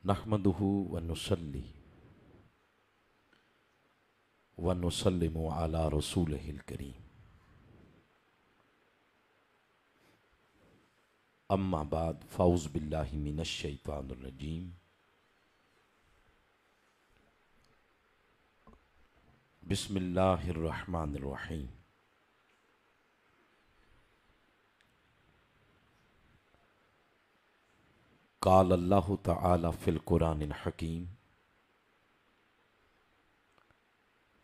نحمدہ ونصلی ونسلم علی رسولہ الکریم اما بعد فاعوذ باللہ من الشیطان الرجیم بسم اللہ الرحمن الرحیم قال اللہ تعالی فی القرآن الحکیم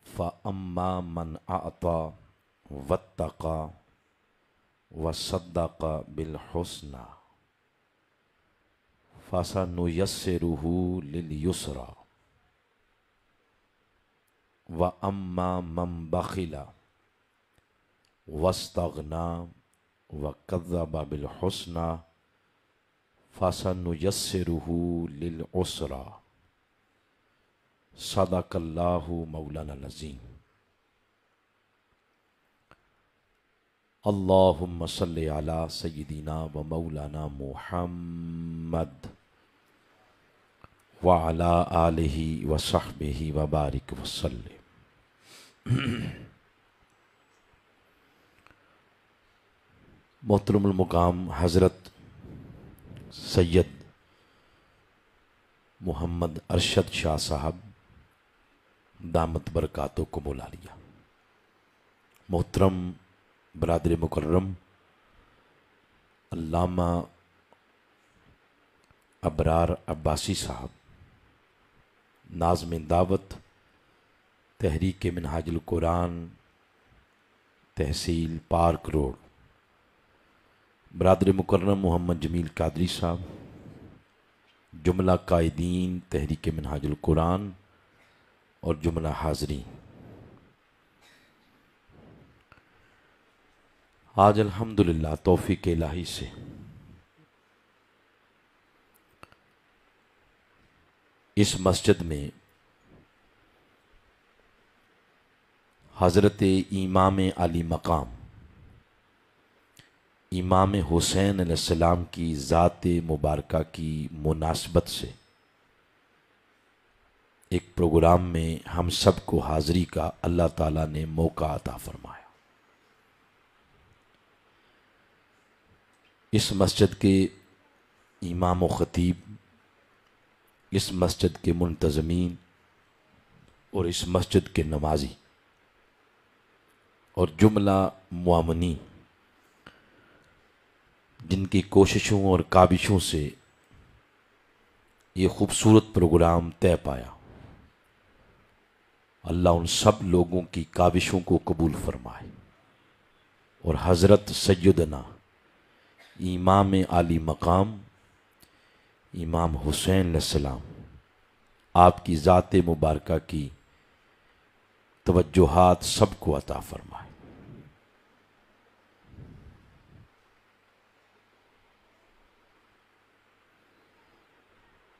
فَأَمَّا مَنْ أَعْطَى وَاتَّقَى وَصَدَّقَ بِالْحُسْنَى فَسَنُيَسِّرُهُ لِلْيُسْرَى وَأَمَّا مَنْ بَخِلَ وَاسْتَغْنَى وَكَذَّبَ بِالْحُسْنَى فَسَنُيَسِّرُهُ لِلْعُسْرَى صدق اللہ مولانا العظیم۔ اللہم صلی علی سیدنا و مولانا محمد وعلی آلہ و صحبہ وبارک وسلم۔ محترم المقام حضرت سید محمد ارشد شاہ صاحب دامت برکاتکم العالیہ، محترم برادر مکرم علامہ ابرار عباسی صاحب، ناظم دعوت تحریک منہاج القرآن تحصیل پارک روڈ، برادر مکرم محمد جمیل قادری صاحب، جملہ قائدین تحریک منہاج القرآن اور جملہ حاضرین، آج الحمدللہ توفیق الہی سے اس مسجد میں حضرت امام علی مقام امام حسین علیہ السلام کی ذات مبارکہ کی مناسبت سے ایک پروگرام میں ہم سب کو حاضری کا اللہ تعالیٰ نے موقع عطا فرمایا۔ اس مسجد کے امام و خطیب، اس مسجد کے منتظمین اور اس مسجد کے نمازی اور جملہ معاونین جن کی کوششوں اور کاوشوں سے یہ خوبصورت پروگرام طے پایا، اللہ ان سب لوگوں کی کاوشوں کو قبول فرمائے اور حضرت سیدنا امام علی مقام امام حسین علیہ السلام آپ کی ذات مبارکہ کی توجہات سب کو عطا فرمائے۔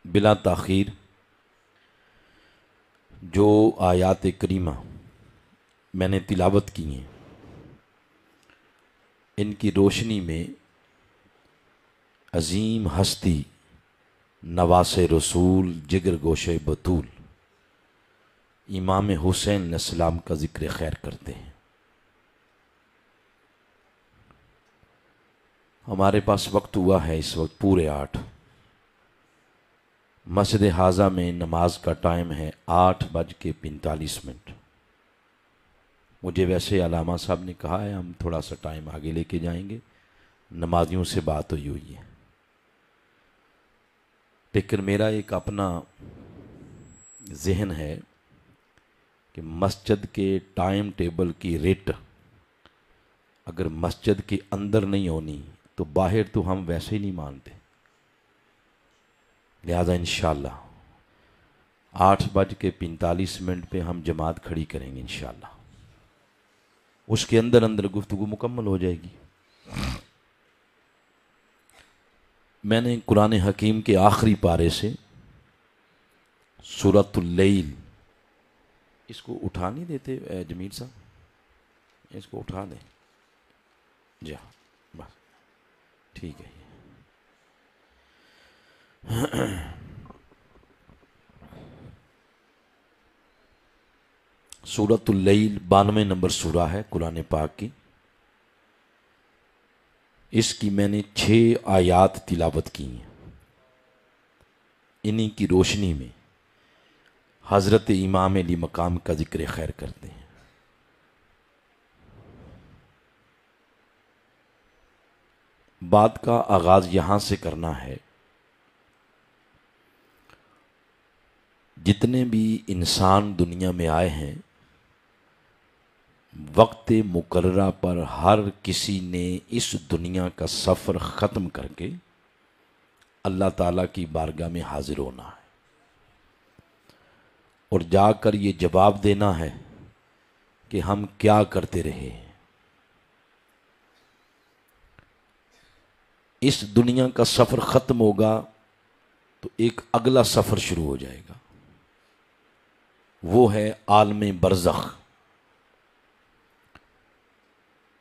بلا تاخیر جو آیات کریمہ میں نے تلاوت کی ہیں، ان کی روشنی میں عظیم ہستی نواس رسول جگر گوشے بطول امام حسین علیہ السلام کا ذکر خیر کرتے ہیں۔ ہمارے پاس وقت ہوا ہے اس وقت پورے 8۔ مسجد حاضہ میں نماز کا ٹائم ہے 8:45۔ مجھے ویسے علامہ صاحب نے کہا ہے ہم تھوڑا سا ٹائم آگے لے کے جائیں گے، نمازیوں سے بات ہوئی ہے، لیکن میرا ایک اپنا ذہن ہے کہ مسجد کے ٹائم ٹیبل کی ریٹ اگر مسجد کے اندر نہیں ہونی تو باہر تو ہم ویسے ہی نہیں مانتے، لہذا انشاءاللہ 8:45 پہ ہم جماعت کھڑی کریں گے انشاءاللہ، اس کے اندر گفتگو مکمل ہو جائے گی۔ میں نے قرآن حکیم کے آخری پارے سے سورۃ اللیل، اس کو اٹھا نہیں دیتے جمیل صاحب، اس کو اٹھا دیں جی ہاں بس ٹھیک ہے۔ سورۃ اللیل 92 نمبر سورہ ہے قرآن پاک کی. اس کی میں نے 6 آیات تلاوت کی ہیں. انہی کی روشنی میں حضرت امام علی مقام کا ذکر خیر کرتے ہیں. بات کا آغاز یہاں سے کرنا ہے. جتنے بھی انسان دنیا میں آئے ہیں، وقت مقررہ پر ہر کسی نے اس دنیا کا سفر ختم کر کے اللہ تعالیٰ کی بارگاہ میں حاضر ہونا ہے اور جا کر یہ جواب دینا ہے کہ ہم کیا کرتے رہے ہیں. اس دنیا کا سفر ختم ہوگا تو ایک اگلا سفر شروع ہو جائے گا، وہ ہے عالم برزخ.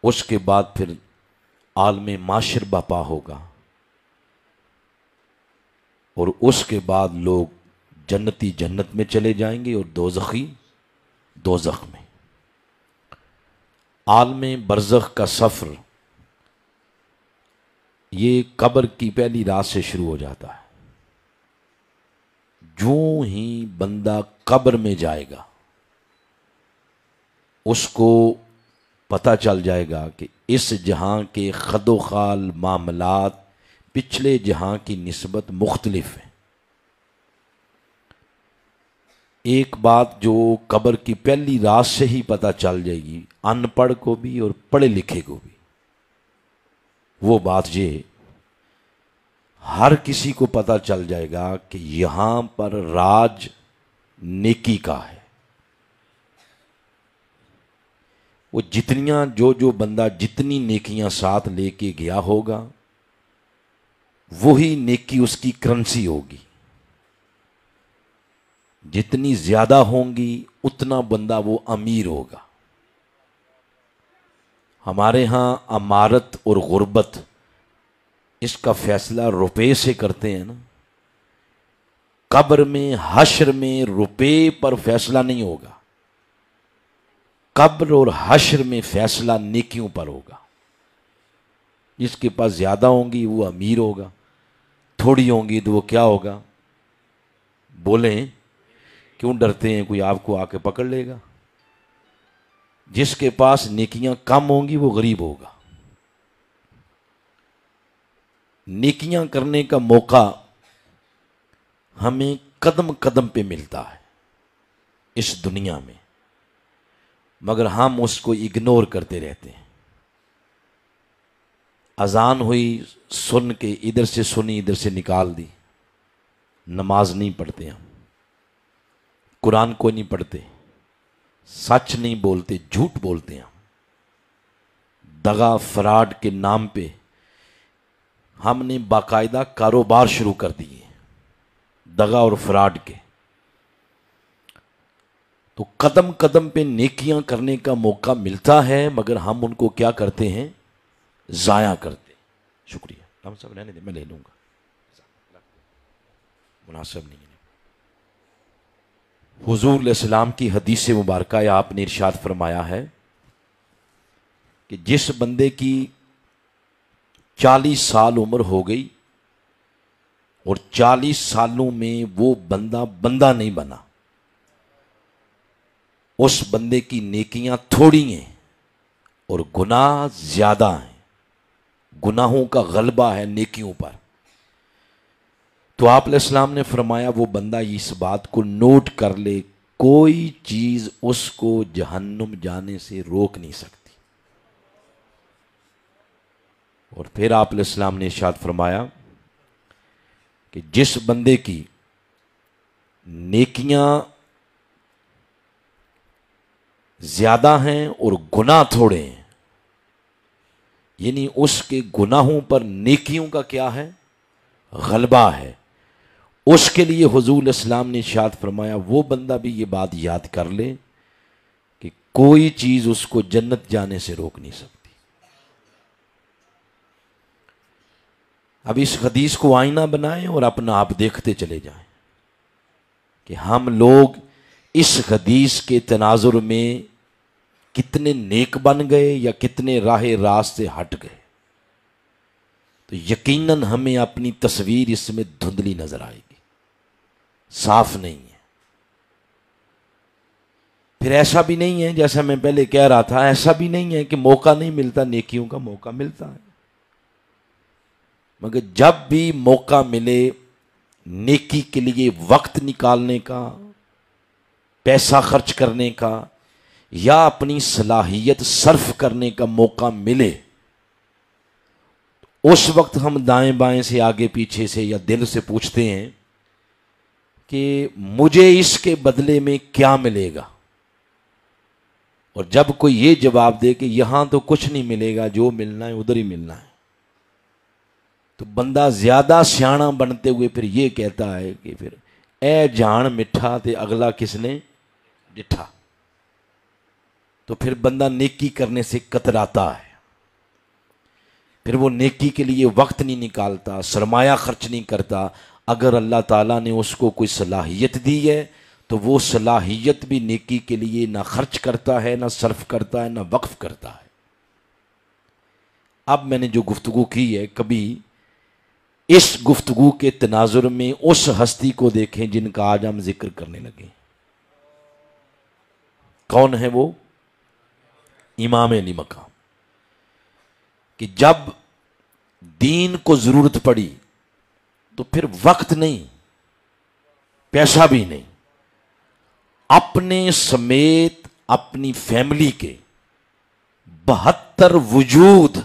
اس کے بعد پھر عالم معاشر برپا ہوگا اور اس کے بعد لوگ جنتی جنت میں چلے جائیں گے اور دوزخی دوزخ میں. عالم برزخ کا سفر یہ قبر کی پہلی رات سے شروع ہو جاتا ہے. جو ہی بندہ قبر میں جائے گا اس کو پتہ چل جائے گا کہ اس جہاں کے خد و خال معاملات پچھلے جہاں کی نسبت مختلف ہیں. ایک بات جو قبر کی پہلی رات سے ہی پتہ چل جائے گی ان پڑھ کو بھی اور پڑھے لکھے کو بھی، وہ بات یہ ہر کسی کو پتہ چل جائے گا کہ یہاں پر راج نیکی کا ہے. وہ جتنیاں جو بندہ جتنی نیکیاں ساتھ لے کے گیا ہوگا وہی نیکی اس کی کرنسی ہوگی. جتنی زیادہ ہوں گی اتنا بندہ وہ امیر ہوگا. ہمارے ہاں امارت اور غربت اس کا فیصلہ روپے سے کرتے ہیں نا. قبر میں حشر میں روپے پر فیصلہ نہیں ہوگا، قبر اور حشر میں فیصلہ نیکیوں پر ہوگا. جس کے پاس زیادہ ہوں گی وہ امیر ہوگا، تھوڑی ہوں گی تو وہ کیا ہوگا؟ بولیں، کیوں ڈرتے ہیں؟ کوئی آپ کو آ کے پکڑ لے گا. جس کے پاس نیکیاں کم ہوں گی وہ غریب ہوگا. نیکیاں کرنے کا موقع ہمیں قدم قدم پہ ملتا ہے اس دنیا میں، مگر ہم اس کو اگنور کرتے رہتے ہیں. اذان ہوئی، سن کے ادھر سے سنی ادھر سے نکال دی. نماز نہیں پڑھتے ہم، قرآن کو نہیں پڑھتے، سچ نہیں بولتے، جھوٹ بولتے ہیں. دغا فراڈ کے نام پہ ہم نے باقاعدہ کاروبار شروع کر دیے دغا اور فراڈ کے. تو قدم قدم پہ نیکیاں کرنے کا موقع ملتا ہے مگر ہم ان کو کیا کرتے ہیں؟ ضائع کرتے. شکریہ ہم سب رہنے دیں، میں لے لوں گا، مناسب نہیں ہے. حضور علیہ السلام کی حدیث مبارکہ ہے، آپ نے ارشاد فرمایا ہے کہ جس بندے کی 40 سال عمر ہو گئی اور 40 سالوں میں وہ بندہ نہیں بنا، اس بندے کی نیکیاں تھوڑی ہیں اور گناہ زیادہ ہیں. گناہوں کا غلبہ ہے نیکیوں پر. تو آپ علیہ السلام نے فرمایا وہ بندہ اس بات کو نوٹ کر لے، کوئی چیز اس کو جہنم جانے سے روک نہیں سکتی. اور پھر آپ علیہ السلام نے ارشاد فرمایا کہ جس بندے کی نیکیاں زیادہ ہیں اور گناہ تھوڑے ہیں، یعنی اس کے گناہوں پر نیکیوں کا کیا ہے؟ غلبہ ہے. اس کے لیے حضور علیہ السلام نے ارشاد فرمایا وہ بندہ بھی یہ بات یاد کر لے کہ کوئی چیز اس کو جنت جانے سے روک نہیں سکتی. اب اس حدیث کو آئینہ بنائیں اور اپنا آپ دیکھتے چلے جائیں کہ ہم لوگ اس حدیث کے تناظر میں کتنے نیک بن گئے یا کتنے راہ راست سے ہٹ گئے، تو یقیناً ہمیں اپنی تصویر اس میں دھندلی نظر آئے گی، صاف نہیں ہے۔ پھر ایسا بھی نہیں ہے، جیسا میں پہلے کہہ رہا تھا، ایسا بھی نہیں ہے کہ موقع نہیں ملتا، نیکیوں کا موقع ملتا ہے، مگر جب بھی موقع ملے نیکی کے لیے وقت نکالنے کا، پیسہ خرچ کرنے کا، یا اپنی صلاحیت صرف کرنے کا موقع ملے، اس وقت ہم دائیں بائیں سے، آگے پیچھے سے یا دل سے پوچھتے ہیں کہ مجھے اس کے بدلے میں کیا ملے گا، اور جب کوئی یہ جواب دے کہ یہاں تو کچھ نہیں ملے گا، جو ملنا ہے ادھر ہی ملنا ہے، تو بندہ زیادہ سیاںا بنتے ہوئے پھر یہ کہتا ہے کہ پھر اے جان مٹھا تے اگلا کس نے ڈٹھا، تو پھر بندہ نیکی کرنے سے کتراتا ہے، پھر وہ نیکی کے لیے وقت نہیں نکالتا، سرمایہ خرچ نہیں کرتا۔ اگر اللہ تعالیٰ نے اس کو کوئی صلاحیت دی ہے تو وہ صلاحیت بھی نیکی کے لیے نہ خرچ کرتا ہے، نہ صرف کرتا ہے، نہ وقف کرتا ہے۔ اب میں نے جو گفتگو کی ہے، کبھی اس گفتگو کے تناظر میں اس ہستی کو دیکھیں جن کا آج ہم ذکر کرنے لگے۔ کون ہے وہ؟ امام علی مقام، کہ جب دین کو ضرورت پڑی تو پھر وقت نہیں، پیسہ بھی نہیں، اپنے سمیت اپنی فیملی کے 72 وجود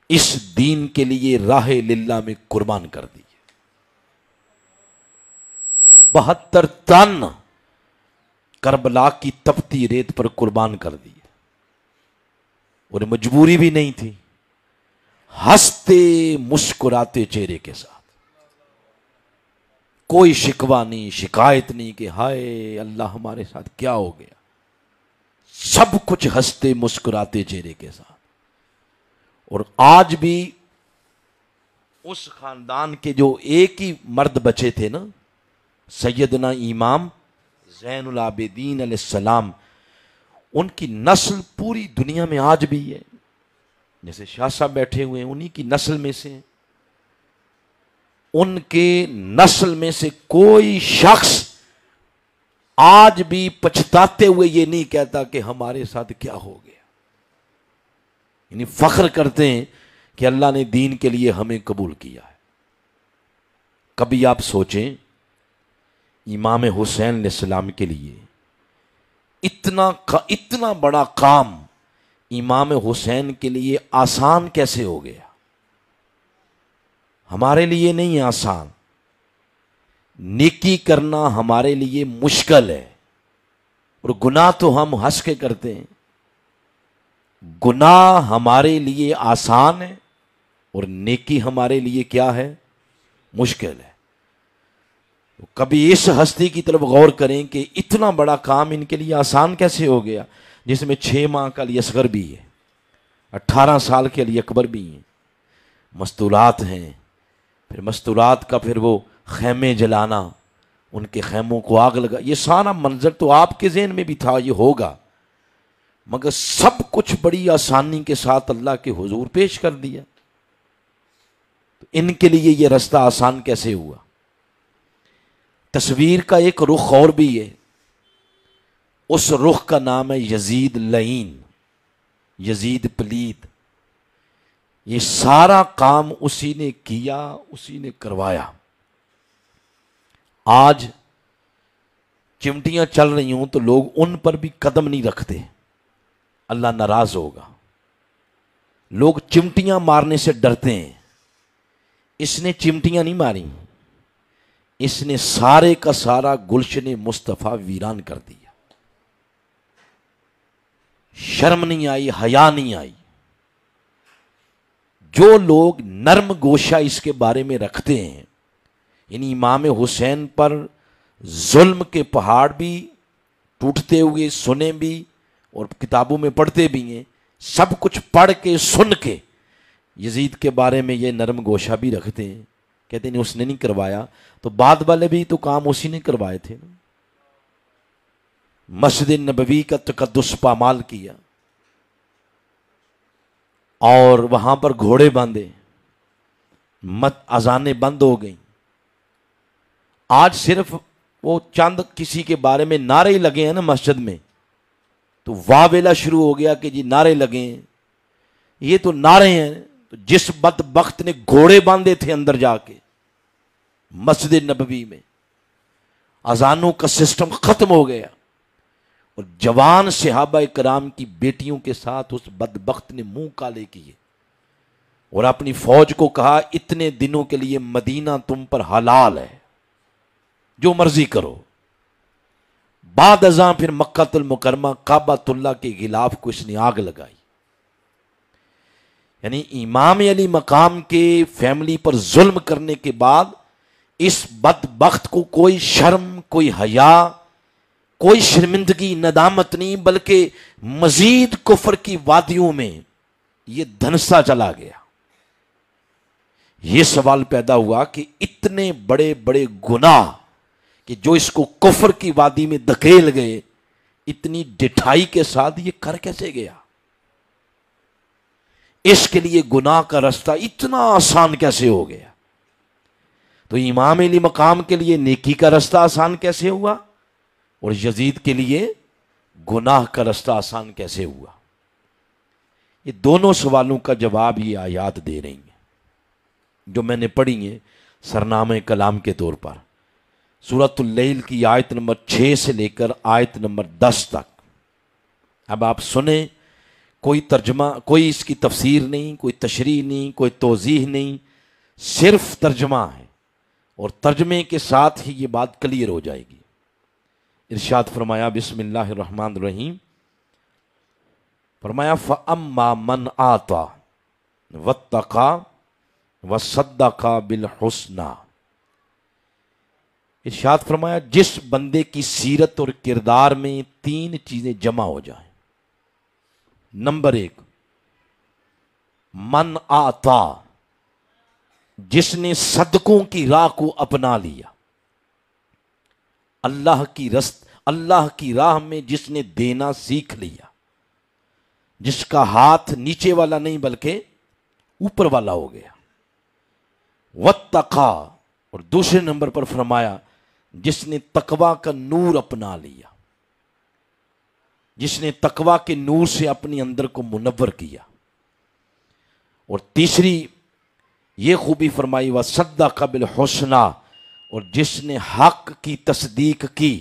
اس دین کے لیے راہ للہ میں قربان کر دیے، 72 تن کربلا کی تپتی ریت پر قربان کر دیے، اور مجبوری بھی نہیں تھی، ہنستے مسکراتے چہرے کے ساتھ، کوئی شکوہ نہیں، شکایت نہیں کہ ہائے اللہ ہمارے ساتھ کیا ہو گیا، سب کچھ ہنستے مسکراتے چہرے کے ساتھ۔ اور آج بھی اس خاندان کے جو ایک ہی مرد بچے تھے نا، سیدنا امام زین العابدین علیہ السلام، ان کی نسل پوری دنیا میں آج بھی ہے، جیسے شاہ صاحب بیٹھے ہوئے ہیں انہی کی نسل میں سے، ان کے نسل میں سے کوئی شخص آج بھی پچھتاتے ہوئے یہ نہیں کہتا کہ ہمارے ساتھ کیا ہو گیا، یعنی فخر کرتے ہیں کہ اللہ نے دین کے لیے ہمیں قبول کیا ہے۔ کبھی آپ سوچیں امام حسین علیہ السلام کے لیے اتنا بڑا کام امام حسین کے لیے آسان کیسے ہو گیا؟ ہمارے لیے نہیں آسان، نیکی کرنا ہمارے لیے مشکل ہے، اور گناہ تو ہم ہنس کے کرتے ہیں، گناہ ہمارے لیے آسان ہے اور نیکی ہمارے لیے کیا ہے؟ مشکل ہے۔ کبھی اس ہستی کی طرف غور کریں کہ اتنا بڑا کام ان کے لیے آسان کیسے ہو گیا، جس میں 6 ماہ کا علی اصغر بھی ہے، 18 سال کے علی اکبر بھی ہیں، مستورات ہیں، پھر مستورات کا پھر وہ خیمے جلانا، ان کے خیموں کو آگ لگا، یہ سارا منظر تو آپ کے ذہن میں بھی تھا یہ ہوگا، مگر سب کچھ بڑی آسانی کے ساتھ اللہ کے حضور پیش کر دیا، تو ان کے لیے یہ رستہ آسان کیسے ہوا؟ تصویر کا ایک رخ اور بھی ہے، اس رخ کا نام ہے یزید لعین، یزید پلید۔ یہ سارا کام اسی نے کیا، اسی نے کروایا۔ آج چمٹیاں چل رہی ہوں تو لوگ ان پر بھی قدم نہیں رکھتے، اللہ ناراض ہوگا، لوگ چمٹیاں مارنے سے ڈرتے ہیں۔ اس نے چمٹیاں نہیں ماری، اس نے سارے کا سارا گلشن مصطفیٰ ویران کر دیا، شرم نہیں آئی، حیا نہیں آئی۔ جو لوگ نرم گوشہ اس کے بارے میں رکھتے ہیں، یعنی امام حسین پر ظلم کے پہاڑ بھی ٹوٹتے ہوئے سنے بھی اور کتابوں میں پڑھتے بھی ہیں، سب کچھ پڑھ کے سن کے یزید کے بارے میں یہ نرم گوشہ بھی رکھتے ہیں، کہتے ہیں اس نے نہیں کروایا، تو بعد والے بھی تو کام اسی نے کروائے تھے نا۔ مسجد نبوی کا تقدس پامال کیا اور وہاں پر گھوڑے باندھے، اذانیں بند ہو گئیں۔ آج صرف وہ چند کسی کے بارے میں نعرے لگے ہیں نا مسجد میں، تو واویلا شروع ہو گیا کہ جی نعرے لگے ہیں، یہ تو نعرے ہیں۔ تو جس بدبخت نے گھوڑے باندھے تھے اندر جا کے مسجد نبوی میں، اذانوں کا سسٹم ختم ہو گیا، اور جوان صحابہ کرام کی بیٹیوں کے ساتھ اس بدبخت نے منہ کالے کیے اور اپنی فوج کو کہا اتنے دنوں کے لیے مدینہ تم پر حلال ہے، جو مرضی کرو۔ بعد ازاں پھر مکہ المکرمہ کعبۃ اللہ کے غلاف کو اس نے آگ لگائی۔ یعنی امام علی مقام کے فیملی پر ظلم کرنے کے بعد اس بدبخت کو کوئی شرم، کوئی حیا، کوئی شرمندگی، ندامت نہیں، بلکہ مزید کفر کی وادیوں میں یہ دھنسا چلا گیا۔ یہ سوال پیدا ہوا کہ اتنے بڑے بڑے گناہ کہ جو اس کو کفر کی وادی میں دھکیل گئے، اتنی ڈٹھائی کے ساتھ یہ کر کیسے گیا؟ اس کے لیے گناہ کا رستہ اتنا آسان کیسے ہو گیا؟ تو امام علی مقام کے لیے نیکی کا رستہ آسان کیسے ہوا، اور یزید کے لیے گناہ کا رستہ آسان کیسے ہوا؟ یہ دونوں سوالوں کا جواب یہ آیات دے رہی ہیں جو میں نے پڑھی ہیں سرنامہ کلام کے طور پر، سورۃ اللیل کی آیت نمبر 6 سے لے کر آیت نمبر 10 تک۔ اب آپ سنیں، کوئی ترجمہ، کوئی اس کی تفسیر نہیں، کوئی تشریح نہیں، کوئی توضیح نہیں، صرف ترجمہ ہے، اور ترجمے کے ساتھ ہی یہ بات کلیئر ہو جائے گی۔ ارشاد فرمایا بسم اللہ الرحمن الرحیم، فرمایا فَأَمَّا مَنْ آتَى وَاتَّقَى وَصَدَّقَ بِالْحُسْنَى۔ ارشاد فرمایا جس بندے کی سیرت اور کردار میں تین چیزیں جمع ہو جائیں۔ نمبر 1، من آتا، جس نے صدقوں کی راہ کو اپنا لیا، اللہ کی راہ میں جس نے دینا سیکھ لیا، جس کا ہاتھ نیچے والا نہیں بلکہ اوپر والا ہو گیا۔ واتقا، اور دوسرے نمبر پر فرمایا جس نے تقوی کا نور اپنا لیا، جس نے تقوی کے نور سے اپنے اندر کو منور کیا۔ اور تیسری یہ خوبی فرمائی وصدق بالحسنى، اور جس نے حق کی تصدیق کی۔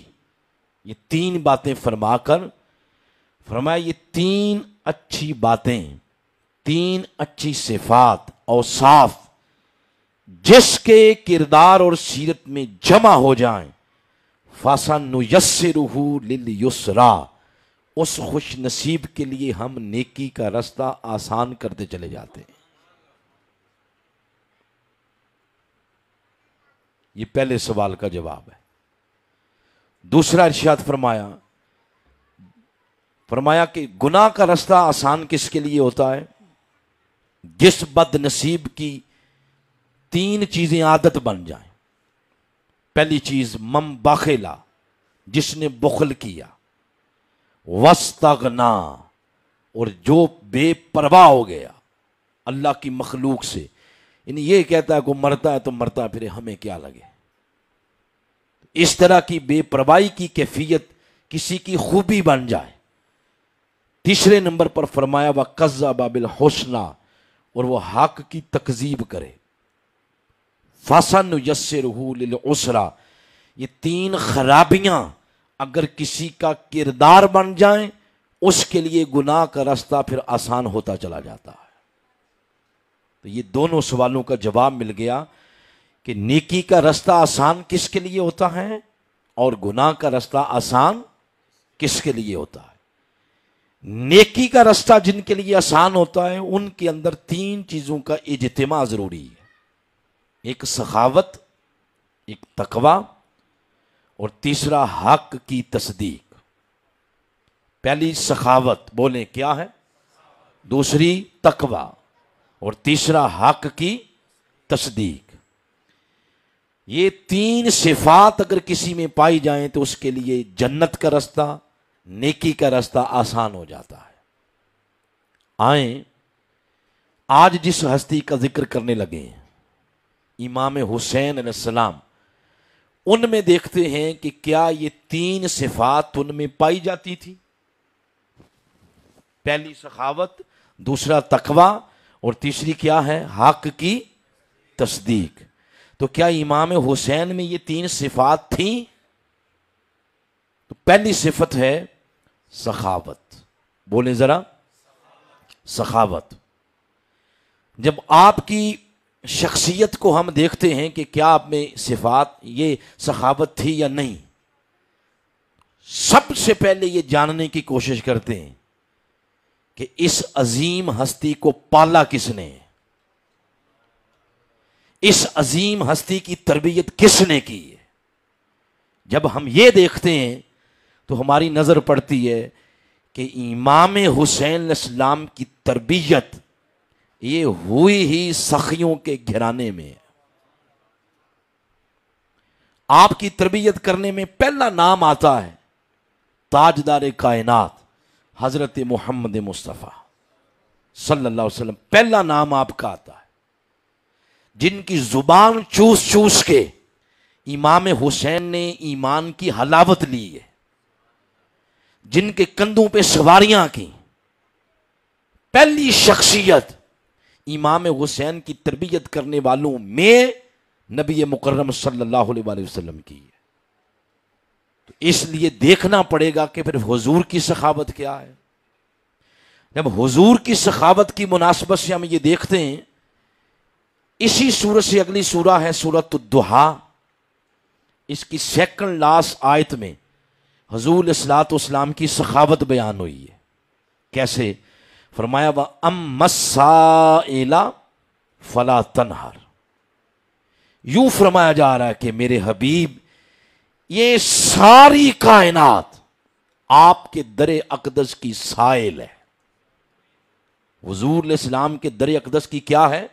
یہ تین باتیں فرما کر فرمایا یہ تین اچھی باتیں، تین اچھی صفات، اوصاف جس کے کردار اور سیرت میں جمع ہو جائیں، فَسَنُيَسِّرُهُ لِلْيُسْرَى، اس خوش نصیب کے لیے ہم نیکی کا راستہ آسان کرتے چلے جاتے ہیں۔ یہ پہلے سوال کا جواب ہے۔ دوسرا ارشاد فرمایا کہ گناہ کا راستہ آسان کس کے لیے ہوتا ہے؟ جس بد نصیب کی تین چیزیں عادت بن جائیں۔ پہلی چیز من بخلا، جس نے بخل کیا، واستغنا، اور جو بے پرواہ ہو گیا اللہ کی مخلوق سے، یعنی یہ کہتا ہے کوئی مرتا ہے تو مرتا ہے، پھر ہمیں کیا لگے۔ اس طرح کی بے پرواہی کی کیفیت کسی کی خوبی بن جائے۔ تیسرے نمبر پر فرمایا وَكَذَّبَ بِالْحُسْنَى، اور وہ حق کی تکذیب کرے۔ فَسَنُيَسِّرُهُ لِلْعُسْرَى، یہ تین خرابیاں اگر کسی کا کردار بن جائیں، اس کے لیے گناہ کا راستہ پھر آسان ہوتا چلا جاتا ہے۔ تو یہ دونوں سوالوں کا جواب مل گیا کہ نیکی کا راستہ آسان کس کے لیے ہوتا ہے اور گناہ کا راستہ آسان کس کے لیے ہوتا ہے۔ نیکی کا راستہ جن کے لیے آسان ہوتا ہے ان کے اندر تین چیزوں کا اجتماع ضروری ہے، ایک سخاوت، ایک تقوی، اور تیسرا حق کی تصدیق۔ پہلی سخاوت، بولیں کیا ہے؟ دوسری تقوی، اور تیسرا حق کی تصدیق۔ یہ تین صفات اگر کسی میں پائی جائیں تو اس کے لیے جنت کا راستہ، نیکی کا راستہ آسان ہو جاتا ہے۔ آئیں آج جس ہستی کا ذکر کرنے لگے ہیں، امام حسین علیہ السلام، ان میں دیکھتے ہیں کہ کیا یہ 3 صفات ان میں پائی جاتی تھی؟ پہلی سخاوت، دوسرا تقوی، اور تیسری کیا ہے؟ حق کی تصدیق۔ تو کیا امام حسین میں یہ 3 صفات تھیں؟ تو پہلی صفت ہے سخاوت۔ بولیں ذرا، سخاوت۔ جب آپ کی شخصیت کو ہم دیکھتے ہیں کہ کیا آپ میں صفات یہ سخاوت تھی یا نہیں، سب سے پہلے یہ جاننے کی کوشش کرتے ہیں کہ اس عظیم ہستی کو پالا کس نے، اس عظیم ہستی کی تربیت کس نے کی ہے۔ جب ہم یہ دیکھتے ہیں تو ہماری نظر پڑتی ہے کہ امام حسین علیہ السلام کی تربیت یہ ہوئی ہی سخیوں کے گھرانے میں ہے۔ آپ کی تربیت کرنے میں پہلا نام آتا ہے تاجدار کائنات حضرت محمد مصطفیٰ صلی اللہ علیہ وسلم، پہلا نام آپ کا آتا ہے، جن کی زبان چوس چوس کے امام حسین نے ایمان کی حلاوت لی ہے، جن کے کندھوں پہ سواریاں کی۔ پہلی شخصیت امام حسین کی تربیت کرنے والوں میں نبی مکرم صلی اللہ علیہ وآلہ وسلم کی ہے۔ تو اس لیے دیکھنا پڑے گا کہ پھر حضور کی سخاوت کیا ہے۔ جب حضور کی سخاوت کی مناسبت سے ہم یہ دیکھتے ہیں، اسی سورت سے اگلی سورہ ہے سورۃ الضحیٰ، اس کی سیکنڈ لاسٹ آیت میں حضور علیہ الصلوۃ والسلام کی سخاوت بیان ہوئی ہے۔ کیسے؟ فرمایا وَأَمَّا السَّائِلَ فَلَا تَنْهَرْ۔ یوں فرمایا جا رہا ہے کہ میرے حبیب، یہ ساری کائنات آپ کے در اقدس کی سائل ہے۔ حضور علیہ السلام کے در اقدس کی کیا ہے؟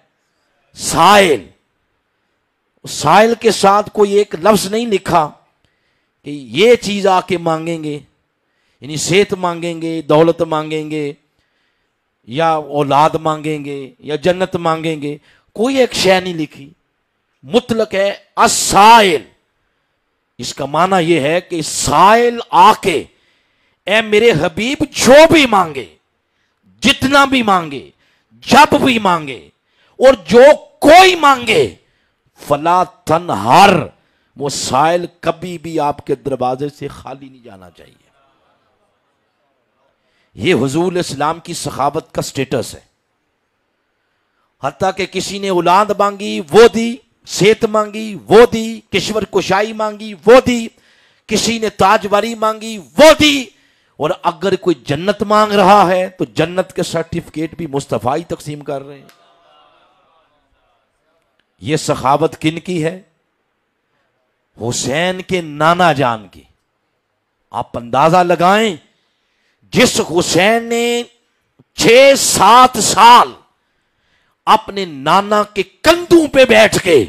سائل۔ سائل کے ساتھ کوئی ایک لفظ نہیں لکھا کہ یہ چیز آ کے مانگیں گے، یعنی صحت مانگیں گے، دولت مانگیں گے، یا اولاد مانگیں گے، یا جنت مانگیں گے، کوئی ایک شے نہیں لکھی، مطلق ہے السائل۔ اس کا معنی یہ ہے کہ سائل آ کے اے میرے حبیب جو بھی مانگے، جتنا بھی مانگے، جب بھی مانگے، اور جو کوئی مانگے، فلا تنہر، وہ سائل کبھی بھی آپ کے دروازے سے خالی نہیں جانا چاہیے۔ یہ حضور علیہ السلام کی سخاوت کا سٹیٹس ہے۔ حتیٰ کہ کسی نے اولاد مانگی وہ دی، صحت مانگی وہ دی، کشور کشائی مانگی وہ دی، کسی نے تاجواری مانگی وہ دی، اور اگر کوئی جنت مانگ رہا ہے تو جنت کے سرٹیفکیٹ بھی مصطفیٰ ہی تقسیم کر رہے ہیں۔ یہ سخاوت کن کی ہے؟ حسین کے نانا جان کی۔ آپ اندازہ لگائیں، جس حسین نے 6-7 سال اپنے نانا کے کندھوں پہ بیٹھ کے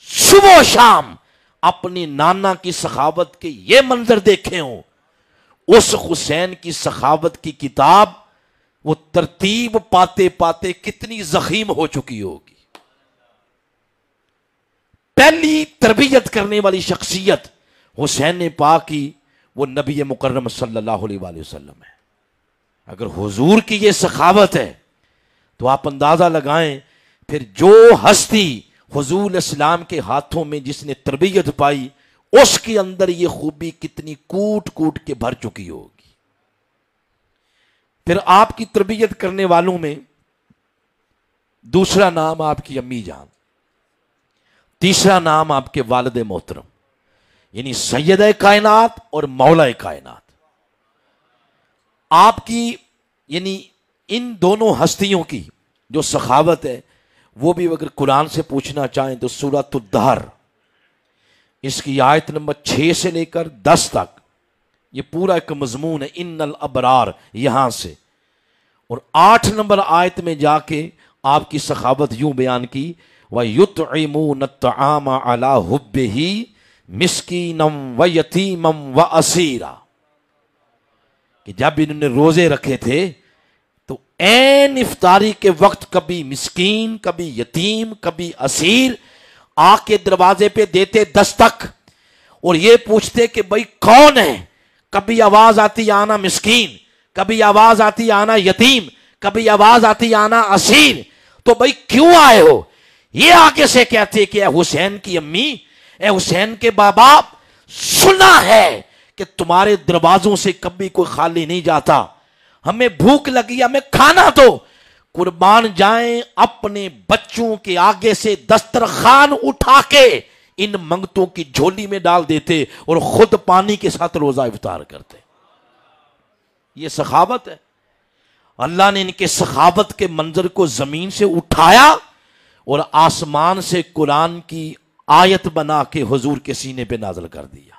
صبح و شام اپنی نانا کی سخاوت کے یہ منظر دیکھے ہوں، اس حسین کی سخاوت کی کتاب وہ ترتیب پاتے پاتے کتنی ضخیم ہو چکی ہوگی۔ پہلی تربیت کرنے والی شخصیت حسین پاک کی وہ نبی مکرم صلی اللہ علیہ وآلہ وسلم ہے۔ اگر حضور کی یہ سخاوت ہے تو آپ اندازہ لگائیں پھر جو ہستی حضور علیہ السلام کے ہاتھوں میں جس نے تربیت پائی، اس کے اندر یہ خوبی کتنی کوٹ کوٹ کے بھر چکی ہوگی۔ پھر آپ کی تربیت کرنے والوں میں دوسرا نام آپ کی امی جان، تیسرا نام آپ کے والد محترم، یعنی سید کائنات اور مولا کائنات۔ آپ کی یعنی ان دونوں ہستیوں کی جو سخاوت ہے وہ بھی اگر قرآن سے پوچھنا چاہیں تو سورۃ الدہر، اس کی آیت نمبر 6 سے لے کر 10 تک یہ پورا ایک مضمون ہے، ان الابرار، یہاں سے، اور 8 نمبر آیت میں جا کے آپ کی سخاوت یوں بیان کی، وَيُطْعِمُونَ الطَّعَامَ عَلَىٰ حُبِّهِ مِسْكِينًا وَيَتِيمًا وَأَسِيرًا۔ کہ جب انہوں نے روزے رکھے تھے تو عین افطاری کے وقت کبھی مسکین، کبھی یتیم، کبھی اسیر آ کے دروازے پہ دیتے دستک اور یہ پوچھتے کہ بھائی کون ہے؟ کبھی آواز آتی آنا مسکین، کبھی آواز آتی آنا یتیم، کبھی آواز آتی آنا اسیر، تو بھائی کیوں آئے ہو؟ یہ آگے سے کہتے کہ اے حسین کی امی، اے حسین کے بابا، سنا ہے کہ تمہارے دروازوں سے کبھی کوئی خالی نہیں جاتا، ہمیں بھوک لگی، ہمیں کھانا دو۔ قربان جائیں اپنے بچوں کے آگے سے دسترخوان اٹھا کے ان منگتوں کی جھولی میں ڈال دیتے اور خود پانی کے ساتھ روزہ افطار کرتے۔ یہ سخاوت ہے۔ اللہ نے ان کے سخاوت کے منظر کو زمین سے اٹھایا اور آسمان سے قرآن کی آیت بنا کے حضور کے سینے پہ نازل کر دیا۔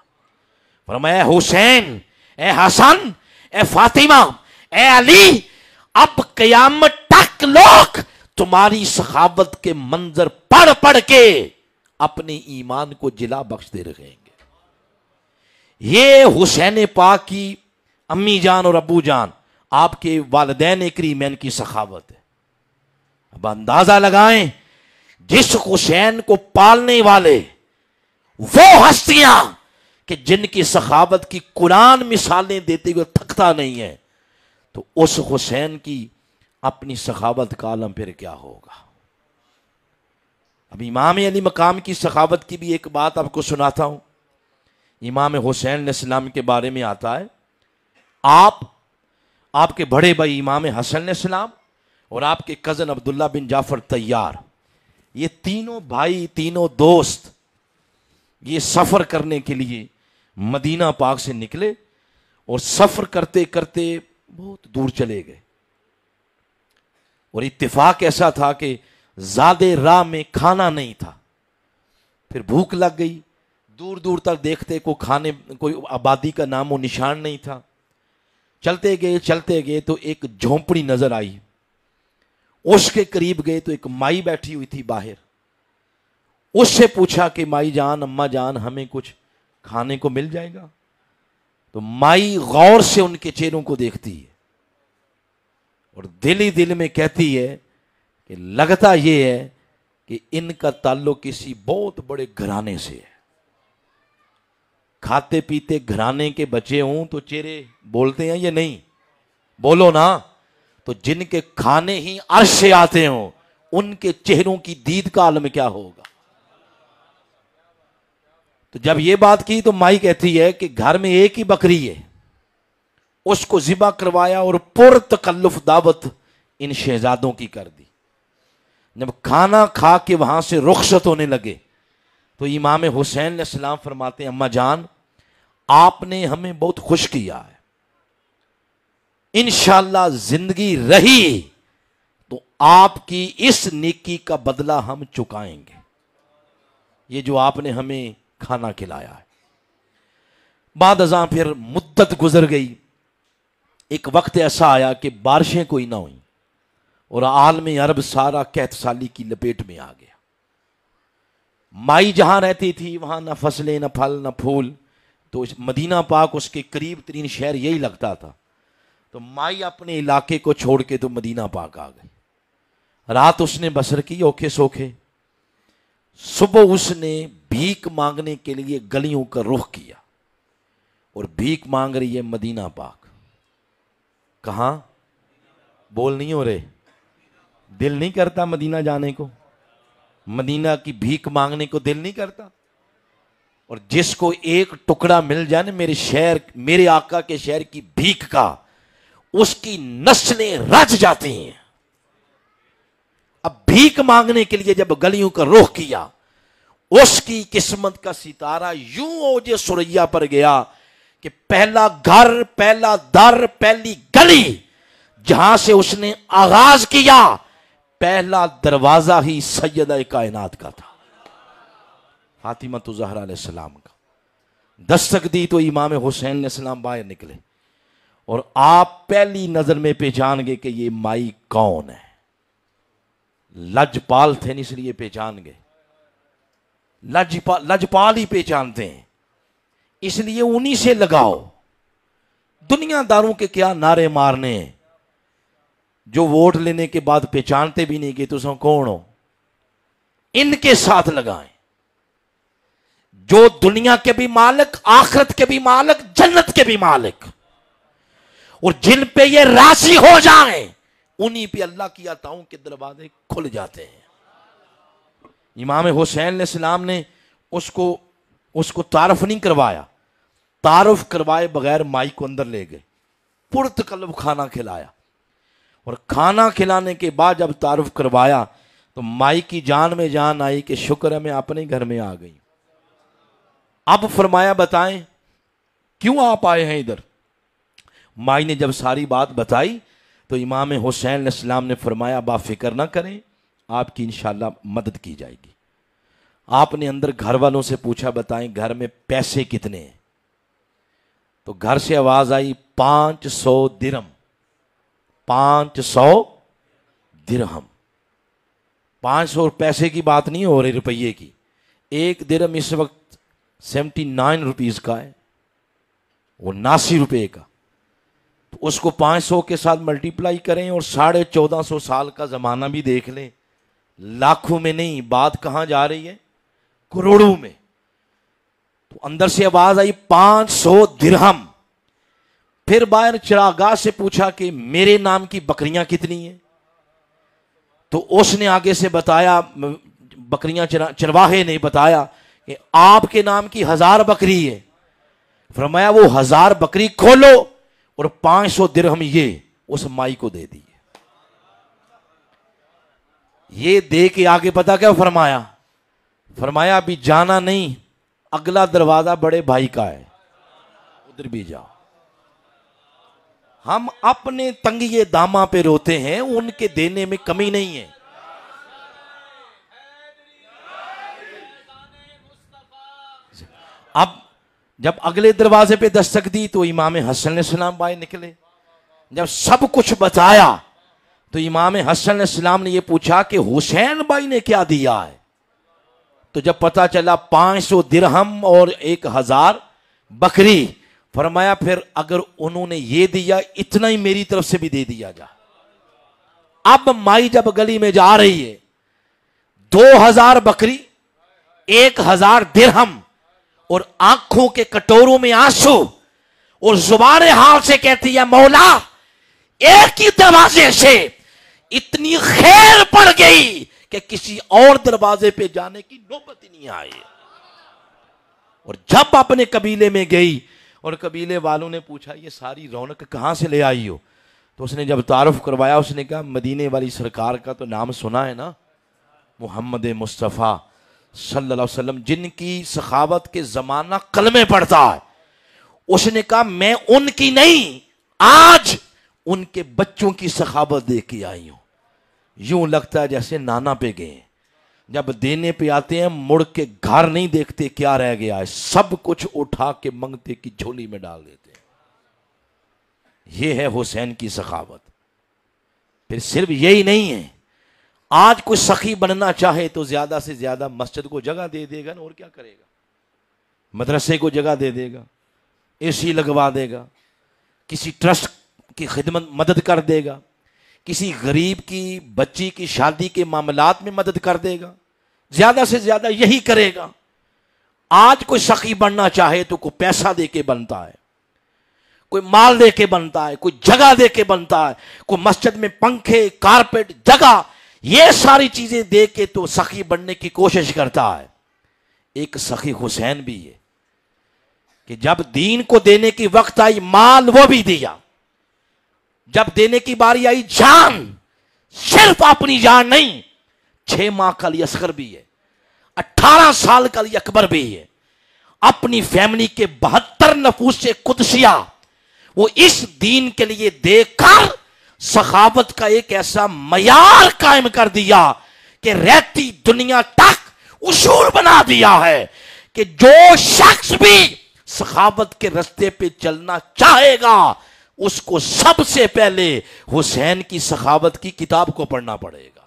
فرمایا اے حسین، اے حسن، اے فاطمہ، اے علی، اب قیامت تک لوگ تمہاری سخاوت کے منظر پڑھ پڑھ کے اپنے ایمان کو جلا بخشتے رہیں گے۔ یہ حسین پاک کی امی جان اور ابو جان، آپ کے والدین کریمین کی سخاوت ہے۔ اب اندازہ لگائیں جس حسین کو پالنے والے وہ ہستیاں کہ جن کی سخاوت کی قرآن مثالیں دیتے ہوئے تھکتا نہیں ہے، تو اس حسین کی اپنی سخاوت کا عالم پھر کیا ہوگا۔ اب امام علی مقام کی سخاوت کی بھی ایک بات آپ کو سناتا ہوں۔ امام حسین علیہ السلام کے بارے میں آتا ہے، آپ کے بڑے بھائی امام حسن علیہ السلام اور آپ کے کزن عبداللہ بن جعفر طیار، یہ تینوں بھائی، تینوں دوست، یہ سفر کرنے کے لیے مدینہ پاک سے نکلے اور سفر کرتے کرتے بہت دور چلے گئے، اور اتفاق ایسا تھا کہ زیادہ راہ میں کھانا نہیں تھا، پھر بھوک لگ گئی، دور دور تک دیکھتے کوئی آبادی کا نام و نشان نہیں تھا۔ چلتے گئے تو ایک جھونپڑی نظر آئی، اس کے قریب گئے تو ایک مائی بیٹھی ہوئی تھی باہر۔ اس سے پوچھا کہ مائی جان، اماں جان، ہمیں کچھ کھانے کو مل جائے گا؟ تو مائی غور سے ان کے چہروں کو دیکھتی ہے اور دل ہی دل میں کہتی ہے کہ لگتا یہ ہے کہ ان کا تعلق کسی بہت بڑے گھرانے سے ہے۔ کھاتے پیتے گھرانے کے بچے ہوں تو چہرے بولتے ہیں یا نہیں؟ بولو نا۔ تو جن کے کھانے ہی عرش سے آتے ہوں ان کے چہروں کی دید کا عالم کیا ہوگا۔ تو جب یہ بات کی تو مائی کہتی ہے کہ گھر میں ایک ہی بکری ہے، اس کو ذبح کروایا اور پر تکلف دعوت ان شہزادوں کی کر دی۔ جب کھانا کھا کے وہاں سے رخصت ہونے لگے تو امام حسین علیہ السلام فرماتے ہیں اماں جان، آپ نے ہمیں بہت خوش کیا ہے، انشاءاللہ زندگی رہی تو آپ کی اس نیکی کا بدلہ ہم چکائیں گے، یہ جو آپ نے ہمیں کھانا کھلایا ہے۔ بعد ازاں پھر مدت گزر گئی، ایک وقت ایسا آیا کہ بارشیں کوئی نہ ہوئیں اور عالم عرب سارا قحط سالی کی لپیٹ میں آ گیا۔ مائی جہاں رہتی تھی وہاں نہ فصلیں، نہ پھل، نہ پھول، تو مدینہ پاک اس کے قریب ترین شہر یہی لگتا تھا۔ تو مائی اپنے علاقے کو چھوڑ کے تو مدینہ پاک آ گئی، رات اس نے بسر کی اوکھے سوکھے۔ صبح اس نے بھیک مانگنے کے لیے گلیوں کا رخ کیا اور بھیک مانگ رہی ہے مدینہ پاک۔ کہاں؟ بول نہیں ہو رہے؟ دل نہیں کرتا مدینہ جانے کو؟ مدینہ کی بھیک مانگنے کو دل نہیں کرتا؟ اور جس کو ایک ٹکڑا مل جائے نا میرے شہر، میرے آقا کے شہر کی بھیک کا، اس کی نسلیں رچ جاتی ہیں۔ اب بھیک مانگنے کے لیے جب گلیوں کا رخ کیا، اس کی قسمت کا ستارہ یوں اوج سریا پر گیا کہ پہلا گھر، پہلا در، پہلی گلی جہاں سے اس نے آغاز کیا، پہلا دروازہ ہی سیدہ کائنات کا تھا، فاطمہ الزہرا علیہ السلام کا۔ دستک دی تو امام حسین علیہ السلام باہر نکلے اور آپ پہلی نظر میں پہچان گئے کہ یہ مائی کون ہے۔ لجپال تھے اس لیے پہچان گئے، لجپال ہی پہچانتے ہیں، اس لیے انہی سے لگاؤ دنیا داروں کے کیا نعرے مارنے ہیں جو ووٹ لینے کے بعد پہچانتے بھی نہیں کہ تم کون ہو. ان کے ساتھ لگائیں جو دنیا کے بھی مالک، آخرت کے بھی مالک، جنت کے بھی مالک، اور جن پہ یہ راضی ہو جائیں انہی پہ اللہ کی عطاؤں کے دروازے کھل جاتے ہیں. امام حسین علیہ السلام نے اس کو تعارف نہیں کروایا، تعارف کروائے بغیر مائی کو اندر لے گئے، پرتکلف کھانا کھلایا، اور کھانا کھلانے کے بعد جب تعارف کروایا تو مائی کی جان میں جان آئی کہ شکر ہے میں اپنے گھر میں آ گئی. اب فرمایا بتائیں کیوں آپ آئے ہیں ادھر؟ مائی نے جب ساری بات بتائی تو امام حسین علیہ السلام نے فرمایا اب آپ فکر نہ کریں، آپ کی انشاءاللہ مدد کی جائے گی. آپ نے اندر گھر والوں سے پوچھا بتائیں گھر میں پیسے کتنے ہیں؟ تو گھر سے آواز آئی 500 درہم. 500 درہم. 500 پیسے کی بات نہیں ہو رہی، روپیے کی. ایک درہم اس وقت 79 روپیز کا ہے، وہ 79 روپے کا. تو اس کو 500 کے ساتھ ملٹیپلائی کریں اور 1450 سال کا زمانہ بھی دیکھ لیں. لاکھوں میں نہیں، بات کہاں جا رہی ہے؟ کروڑوں میں. تو اندر سے آواز آئی 500 درہم. پھر باہر چراگاہ سے پوچھا کہ میرے نام کی بکریاں کتنی ہیں؟ تو اس نے آگے سے بتایا، بکریاں چرواہے نے بتایا کہ آپ کے نام کی 1000 بکری ہے. فرمایا وہ 1000 بکری کھولو اور 500 درہم یہ اس مائی کو دے دیے. یہ دے کے آگے پتا کیا فرمایا؟ فرمایا ابھی جانا نہیں، اگلا دروازہ بڑے بھائی کا ہے، ادھر بھی جاؤ. ہم اپنے تنگیے داماں پہ روتے ہیں، ان کے دینے میں کمی نہیں ہے. اب جب اگلے دروازے پہ دستک دی تو امام حسن علیہ السلام باہر نکلے. جب سب کچھ بتایا تو امام حسن علیہ السلام نے یہ پوچھا کہ حسین بھائی نے کیا دیا ہے؟ تو جب پتا چلا 500 درہم اور 1000 بکری، فرمایا پھر اگر انہوں نے یہ دیا اتنا ہی میری طرف سے بھی دے دیا جا. اب مائی جب گلی میں جا رہی ہے، 2000 بکری، 1000 درہم اور آنکھوں کے کٹوروں میں آنسو، اور زبان حال سے کہتی ہے مولا ایک ہی دروازے سے اتنی خیر پڑ گئی کہ کسی اور دروازے پہ جانے کی نوبت ہی نہیں آئی. اور جب اپنے قبیلے میں گئی اور قبیلے والوں نے پوچھا یہ ساری رونق کہاں سے لے آئی ہو؟ تو اس نے جب تعارف کروایا اس نے کہا مدینے والی سرکار کا تو نام سنا ہے نا، محمد مصطفیٰ صلی اللہ علیہ وسلم، جن کی سخاوت کے زمانہ کلمے پڑھتا ہے. اس نے کہا میں ان کی نہیں، آج ان کے بچوں کی سخاوت دیکھ کے آئی ہوں. یوں لگتا ہے جیسے نانا پہ گئے ہیں. جب دینے پہ آتے ہیں مڑ کے گھر نہیں دیکھتے کیا رہ گیا ہے، سب کچھ اٹھا کے منگتے کی جھولی میں ڈال دیتے ہیں. یہ ہے حسین کی سخاوت. پھر صرف یہی نہیں ہے، آج کوئی سخی بننا چاہے تو زیادہ سے زیادہ مسجد کو جگہ دے دے گا نا، اور کیا کرے گا؟ مدرسے کو جگہ دے دے گا، اے سی لگوا دے گا، کسی ٹرسٹ کی خدمت مدد کر دے گا، کسی غریب کی بچی کی شادی کے معاملات میں مدد کر دے گا، زیادہ سے زیادہ یہی کرے گا. آج کوئی سخی بننا چاہے تو کوئی پیسہ دے کے بنتا ہے، کوئی مال دے کے بنتا ہے، کوئی جگہ دے کے بنتا ہے، کوئی مسجد میں پنکھے، کارپیٹ، جگہ، یہ ساری چیزیں دے کے تو سخی بننے کی کوشش کرتا ہے. ایک سخی حسین بھی ہے کہ جب دین کو دینے کی وقت آئی مال وہ بھی دیا، جب دینے کی باری آئی جان، صرف اپنی جان نہیں، 6 ماہ کا علی اصغر بھی ہے، 18 سال کا علی اکبر بھی ہے، اپنی فیملی کے 72 نفوس قدسیہ وہ اس دین کے لیے دے کر سخاوت کا ایک ایسا معیار قائم کر دیا کہ رہتی دنیا تک اصول بنا دیا ہے کہ جو شخص بھی سخاوت کے رستے پہ چلنا چاہے گا اس کو سب سے پہلے حسین کی سخاوت کی کتاب کو پڑھنا پڑے گا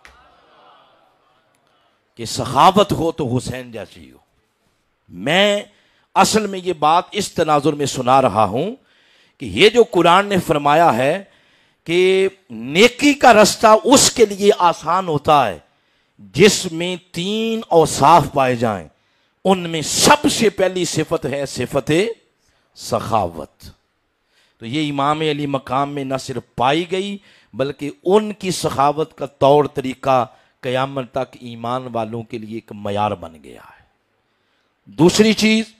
کہ سخاوت ہو تو حسین جیسی ہو. میں اصل میں یہ بات اس تناظر میں سنا رہا ہوں کہ یہ جو قرآن نے فرمایا ہے کہ نیکی کا رستہ اس کے لیے آسان ہوتا ہے جس میں 3 اوصاف پائے جائیں، ان میں سب سے پہلی صفت ہے صفت سخاوت۔ تو یہ امام علی مقام میں نہ صرف پائی گئی بلکہ ان کی سخاوت کا طور طریقہ قیامت تک ایمان والوں کے لیے ایک معیار بن گیا ہے۔ دوسری چیز،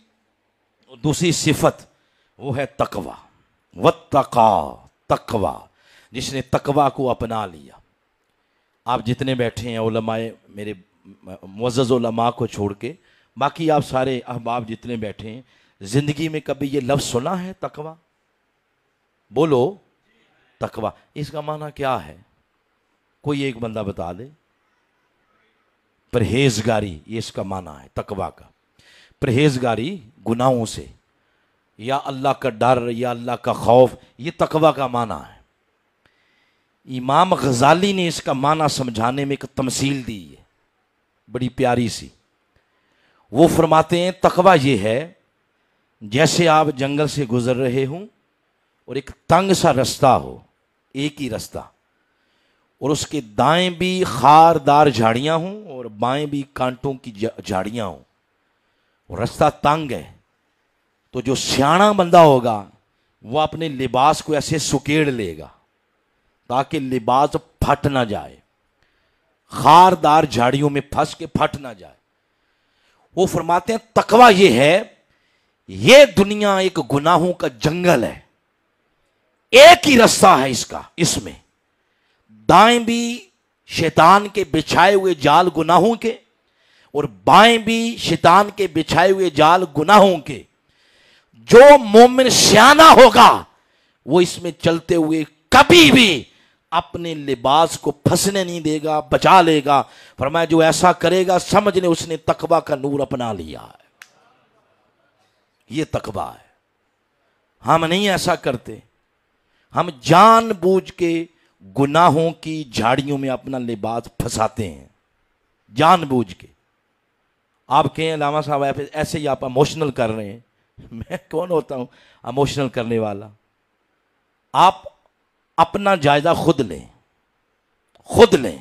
دوسری صفت وہ ہے تقوی، واتقا، تقوی، جس نے تقوی کو اپنا لیا۔ آپ جتنے بیٹھے ہیں علماء، میرے معزز علماء کو چھوڑ کے باقی آپ سارے احباب جتنے بیٹھے ہیں، زندگی میں کبھی یہ لفظ سنا ہے تقوی؟ بولو تقوی، اس کا معنی کیا ہے؟ کوئی ایک بندہ بتا دے۔ پرہیزگاری، یہ اس کا معنی ہے تقوی کا۔ پرہیزگاری گناہوں سے، یا اللہ کا ڈر، یا اللہ کا خوف، یہ تقوی کا معنی ہے۔ امام غزالی نے اس کا معنی سمجھانے میں ایک تمثیل دی ہے بڑی پیاری سی۔ وہ فرماتے ہیں تقوی یہ ہے جیسے آپ جنگل سے گزر رہے ہوں اور ایک تنگ سا رستہ ہو، ایک ہی رستہ، اور اس کے دائیں بھی خاردار جھاڑیاں ہوں اور بائیں بھی کانٹوں کی جھاڑیاں ہوں، اور رستہ تنگ ہے، تو جو سیاںا بندہ ہوگا وہ اپنے لباس کو ایسے سکیڑ لے گا تاکہ لباس پھٹ نہ جائے، خاردار جھاڑیوں میں پھنس کے پھٹ نہ جائے۔ وہ فرماتے ہیں تقوی یہ ہے، یہ دنیا ایک گناہوں کا جنگل ہے، ایک ہی رستہ ہے اس کا، اس میں دائیں بھی شیطان کے بچھائے ہوئے جال گناہوں کے اور بائیں بھی شیطان کے بچھائے ہوئے جال گناہوں کے۔ جو مومن سیانہ ہوگا وہ اس میں چلتے ہوئے کبھی بھی اپنے لباس کو پھنسنے نہیں دے گا، بچا لے گا۔ فرمایا جو ایسا کرے گا سمجھ لے اس نے تقوی کا نور اپنا لیا ہے۔ یہ تقوی ہے۔ ہم نہیں ایسا کرتے، ہم جان بوجھ کے گناہوں کی جھاڑیوں میں اپنا لباس پھنساتے ہیں، جان بوجھ کے۔ آپ کہیں علامہ صاحب ایسے ہی آپ اموشنل کر رہے ہیں، میں کون ہوتا ہوں اموشنل کرنے والا؟ آپ اپنا جائزہ خود لیں، خود لیں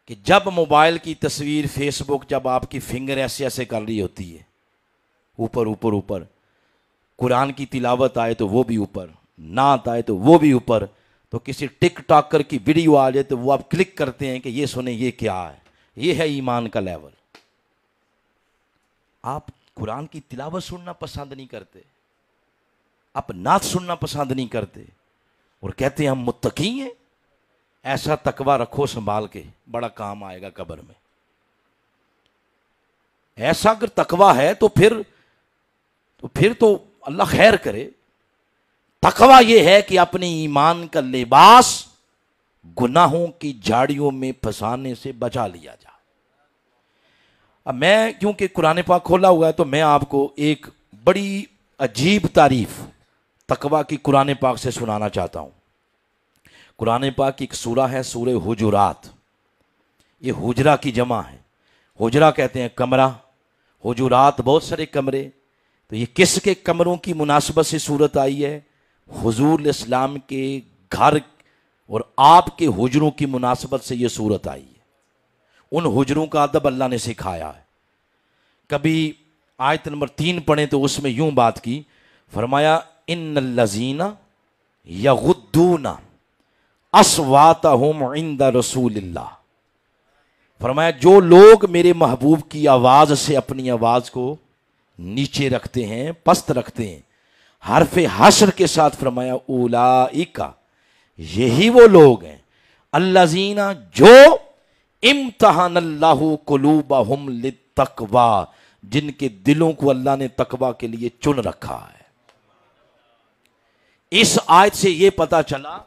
کہ جب موبائل کی تصویر فیس بک، جب آپ کی فنگر ایسے ایسے کر رہی ہوتی ہے، اوپر اوپر اوپر، قرآن کی تلاوت آئے تو وہ بھی اوپر، نعت آئے تو وہ بھی اوپر، تو کسی ٹک ٹاکر کی ویڈیو آ جائے تو وہ آپ کلک کرتے ہیں کہ یہ سنیں یہ کیا ہے۔ یہ ہے ایمان کا لیول۔ آپ قرآن کی تلاوت سننا پسند نہیں کرتے، آپ نعت سننا پسند نہیں کرتے، اور کہتے ہیں ہم متقی ہیں۔ ایسا تقوی رکھو سنبھال کے، بڑا کام آئے گا قبر میں۔ ایسا اگر تقوی ہے تو پھر تو اللہ خیر کرے۔ تقوی یہ ہے کہ اپنے ایمان کا لباس گناہوں کی جھاڑیوں میں پھنسانے سے بچا لیا جائے۔ اب میں کیونکہ قرآن پاک کھولا ہوا ہے تو میں آپ کو ایک بڑی عجیب تعریف تقوی کی قرآن پاک سے سنانا چاہتا ہوں۔ قرآن پاک کی ایک سورہ ہے سورہ حجرات۔ یہ حجرہ کی جمع ہے، حجرہ کہتے ہیں کمرہ، حجرات بہت سارے کمرے۔ تو یہ کس کے کمروں کی مناسبت سے صورت آئی ہے؟ حضور الاسلام کے گھر اور آپ کے حجروں کی مناسبت سے یہ صورت آئی ہے۔ ان حجروں کا ادب اللہ نے سکھایا ہے۔ کبھی آیت نمبر 3 پڑھیں تو اس میں یوں بات کی، فرمایا ان الذین یغضون اصواتہم عند رسول اللہ۔ فرمایا جو لوگ میرے محبوب کی آواز سے اپنی آواز کو نیچے رکھتے ہیں، پست رکھتے ہیں، حرف حشر کے ساتھ فرمایا اولئک، یہی وہ لوگ ہیں، الذین جو امتحن اللہ قلوبہم للتقوی، جن کے دلوں کو اللہ نے تقوی کے لیے چن رکھا ہے۔ اس آیت سے یہ پتا چلا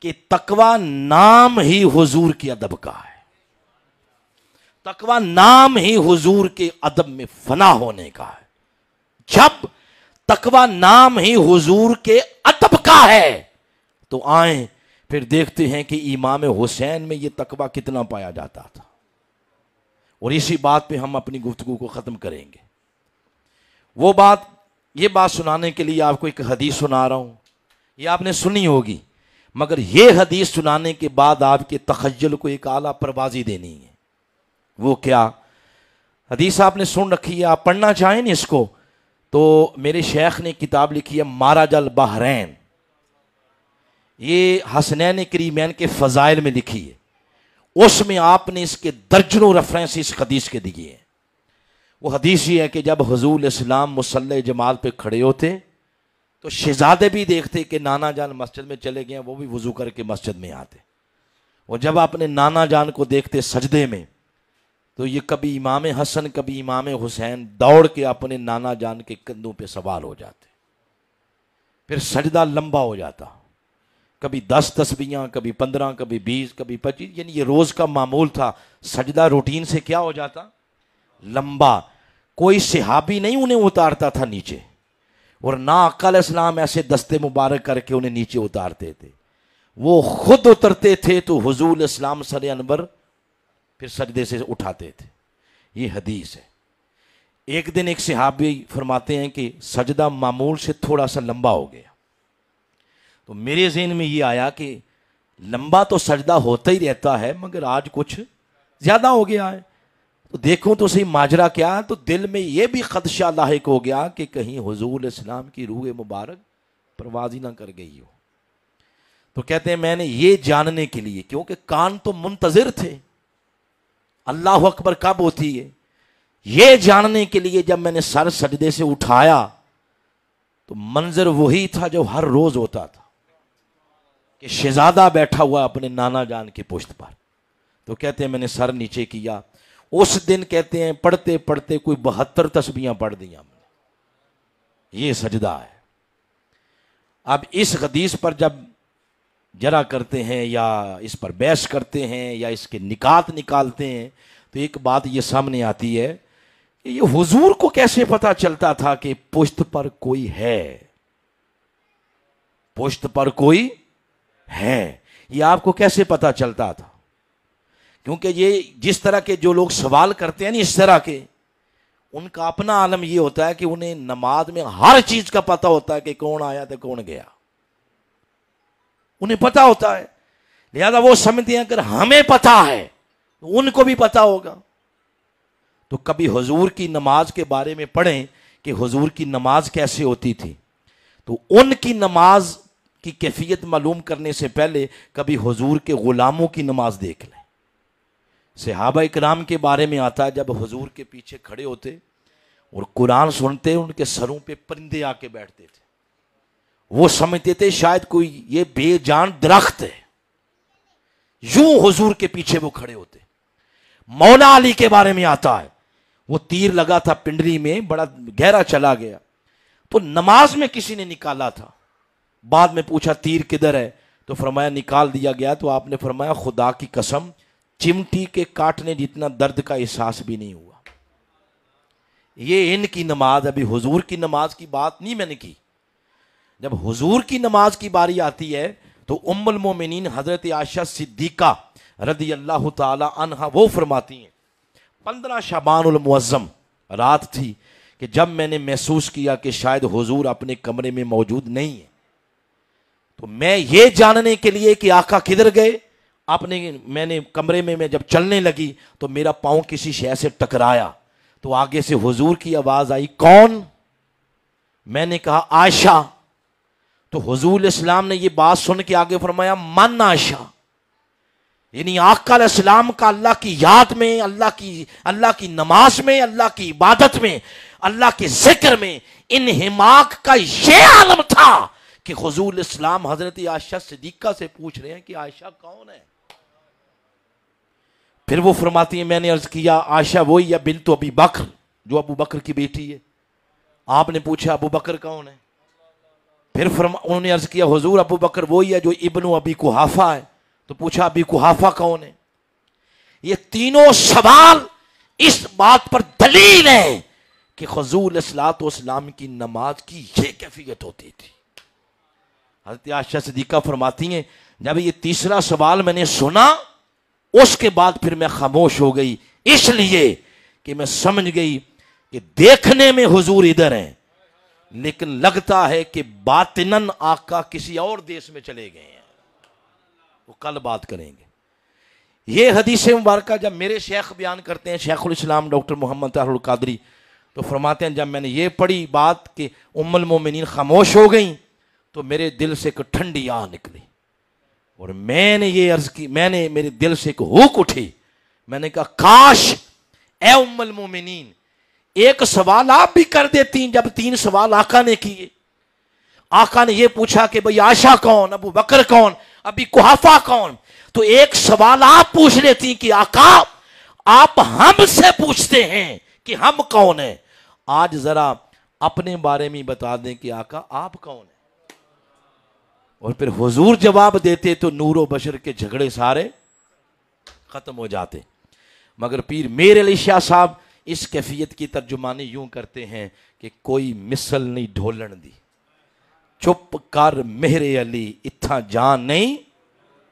کہ تقوی نام ہی حضور کے ادب کا ہے، تقوی نام ہی حضور کے ادب میں فنا ہونے کا ہے۔ جب تقوی نام ہی حضور کے ادب کا ہے تو آئیں پھر دیکھتے ہیں کہ امام حسین میں یہ تقوی کتنا پایا جاتا تھا، اور اسی بات پہ ہم اپنی گفتگو کو ختم کریں گے۔ وہ بات یہ بات سنانے کے لیے آپ کو ایک حدیث سنا رہا ہوں، یہ آپ نے سنی ہوگی، مگر یہ حدیث سنانے کے بعد آپ کے تخیل کو ایک اعلیٰ پروازی دینی ہے۔ وہ کیا حدیث آپ نے سن رکھی ہے، آپ پڑھنا چاہیں نا اس کو تو میرے شیخ نے کتاب لکھی ہے مارج البحرین، یہ حسنین کریمین کے فضائل میں لکھی ہے، اس میں آپ نے اس کے درجنوں ریفرنس اس حدیث کے دیے ہیں۔ وہ حدیث یہ ہے کہ جب حضور اسلام مصلی جماعت پہ کھڑے ہوتے تو شہزادے بھی دیکھتے کہ نانا جان مسجد میں چلے گئے، وہ بھی وضو کر کے مسجد میں آتے، وہ جب اپنے نانا جان کو دیکھتے سجدے میں تو یہ کبھی امام حسن کبھی امام حسین دوڑ کے اپنے نانا جان کے کندھوں پہ سوار ہو جاتے، پھر سجدہ لمبا ہو جاتا، کبھی 10 تسبیحاں، کبھی 15، کبھی 20، کبھی 25، یعنی یہ روز کا معمول تھا، سجدہ روٹین سے کیا ہو جاتا لمبا، کوئی صحابی نہیں انہیں اتارتا تھا نیچے، اور نہ آقا علیہ السلام ایسے دستے مبارک کر کے انہیں نیچے اتارتے تھے، وہ خود اترتے تھے تو حضور اسلام سر انور پھر سجدے سے اٹھاتے تھے۔ یہ حدیث ہے۔ ایک دن ایک صحابی فرماتے ہیں کہ سجدہ معمول سے تھوڑا سا لمبا ہو گیا، تو میرے ذہن میں یہ آیا کہ لمبا تو سجدہ ہوتا ہی رہتا ہے مگر آج کچھ زیادہ ہو گیا ہے، تو دیکھوں تو صحیح ماجرا کیا ہے، تو دل میں یہ بھی خدشہ لاحق ہو گیا کہ کہیں حضور اسلام کی روح مبارک پروازی نہ کر گئی ہو۔ تو کہتے ہیں میں نے یہ جاننے کے لیے، کیونکہ کان تو منتظر تھے اللہ اکبر کب ہوتی ہے، یہ جاننے کے لیے جب میں نے سر سجدے سے اٹھایا تو منظر وہی تھا جو ہر روز ہوتا تھا کہ شہزادہ بیٹھا ہوا اپنے نانا جان کی پشت پر۔ تو کہتے ہیں میں نے سر نیچے کیا، اس دن کہتے ہیں پڑھتے پڑھتے کوئی 72 تسبیحاں پڑھ دیا ہم نے۔ یہ سجدہ ہے۔ اب اس حدیث پر جب جرا کرتے ہیں یا اس پر بحث کرتے ہیں یا اس کے نکات نکالتے ہیں تو ایک بات یہ سامنے آتی ہے کہ یہ حضور کو کیسے پتا چلتا تھا کہ پشت پر کوئی ہے، پشت پر کوئی ہے، یہ آپ کو کیسے پتا چلتا تھا؟ کیونکہ یہ جس طرح کے جو لوگ سوال کرتے ہیں نا اس طرح کے، ان کا اپنا عالم یہ ہوتا ہے کہ انہیں نماز میں ہر چیز کا پتہ ہوتا ہے کہ کون آیا تھا کون گیا، انہیں پتہ ہوتا ہے، لہذا وہ سمجھتے ہیں اگر ہمیں پتہ ہے تو ان کو بھی پتہ ہوگا۔ تو کبھی حضور کی نماز کے بارے میں پڑھیں کہ حضور کی نماز کیسے ہوتی تھی، تو ان کی نماز کی کیفیت معلوم کرنے سے پہلے کبھی حضور کے غلاموں کی نماز دیکھ لیں۔ صحابہ اکرام کے بارے میں آتا ہے جب حضور کے پیچھے کھڑے ہوتے اور قرآن سنتے ان کے سروں پہ پرندے آ کے بیٹھتے تھے، وہ سمجھتے تھے شاید کوئی یہ بے جان درخت ہے، یوں حضور کے پیچھے وہ کھڑے ہوتے۔ مولا علی کے بارے میں آتا ہے وہ تیر لگا تھا پنڈلی میں، بڑا گہرا چلا گیا، تو نماز میں کسی نے نکالا تھا، بعد میں پوچھا تیر کدھر ہے تو فرمایا نکال دیا گیا، تو آپ نے فرمایا خدا کی قسم چمٹی کے کاٹنے جتنا درد کا احساس بھی نہیں ہوا۔ یہ ان کی نماز، ابھی حضور کی نماز کی بات نہیں میں نے کی۔ جب حضور کی نماز کی باری آتی ہے تو ام المومنین حضرت عائشہ صدیقہ رضی اللہ تعالی عنہا وہ فرماتی ہیں 15 شعبان المعظم رات تھی کہ جب میں نے محسوس کیا کہ شاید حضور اپنے کمرے میں موجود نہیں ہے، تو میں یہ جاننے کے لیے کہ آقا کدھر گئے میں نے کمرے میں جب چلنے لگی تو میرا پاؤں کسی شے سے ٹکرایا، تو آگے سے حضور کی آواز آئی کون؟ میں نے کہا عائشہ۔ تو حضور اسلام نے یہ بات سن کے آگے فرمایا من عائشہ، یعنی آقا علیہ السلام کا اللہ کی یاد میں، اللہ کی نماز میں، اللہ کی عبادت میں، اللہ کے ذکر میں انہماک کا یہ عالم تھا کہ حضور اسلام حضرت عائشہ صدیقہ سے پوچھ رہے ہیں کہ عائشہ کون ہے؟ پھر وہ فرماتی ہیں میں نے عرض کیا عائشہ وہی یا بنت ابی بکر جو ابو بکر کی بیٹی ہے۔ آپ نے پوچھا ابو بکر کون ہے؟ پھر انہوں نے عرض کیا حضور ابو بکر وہی ہے جو ابن ابی قحافہ ہے۔ تو پوچھا ابی قحافہ کون ہے؟ یہ تینوں سوال اس بات پر دلیل ہے کہ حضور علیہ الصلوۃ والسلام کی نماز کی یہ کیفیت ہوتی تھی۔ حضرت عائشہ صدیقہ فرماتی ہیں جب یہ تیسرا سوال میں نے سنا اس کے بعد پھر میں خاموش ہو گئی، اس لیے کہ میں سمجھ گئی کہ دیکھنے میں حضور ادھر ہیں لیکن لگتا ہے کہ باطناً آقا کسی اور دیش میں چلے گئے ہیں، وہ کل بات کریں گے۔ یہ حدیث مبارکہ جب میرے شیخ بیان کرتے ہیں، شیخ الاسلام ڈاکٹر محمد طاہر القادری، تو فرماتے ہیں جب میں نے یہ پڑھی بات کہ ام المومنین خاموش ہو گئیں تو میرے دل سے ایک ٹھنڈی آہ نکلی، اور میں نے یہ عرض کی، میرے دل سے ایک ہوک اٹھی، میں نے کہا کاش اے ام المومنین ایک سوال آپ بھی کر دیتی جب 3 سوال آقا نے کیے۔ آقا نے یہ پوچھا کہ بھئی عائشہ کون، ابو بکر کون، ابی قحافہ کون، تو ایک سوال آپ پوچھ لیتی کہ آقا آپ ہم سے پوچھتے ہیں کہ ہم کون ہیں، آج ذرا اپنے بارے میں بتا دیں کہ آقا آپ کون ہیں، اور پھر حضور جواب دیتے تو نور و بشر کے جھگڑے سارے ختم ہو جاتے۔ مگر پیر میر علی شاہ صاحب اس کیفیت کی ترجمانی یوں کرتے ہیں کہ کوئی مثل نہیں ڈھولن دی، چپ کر مہر علی اتھا جان نہیں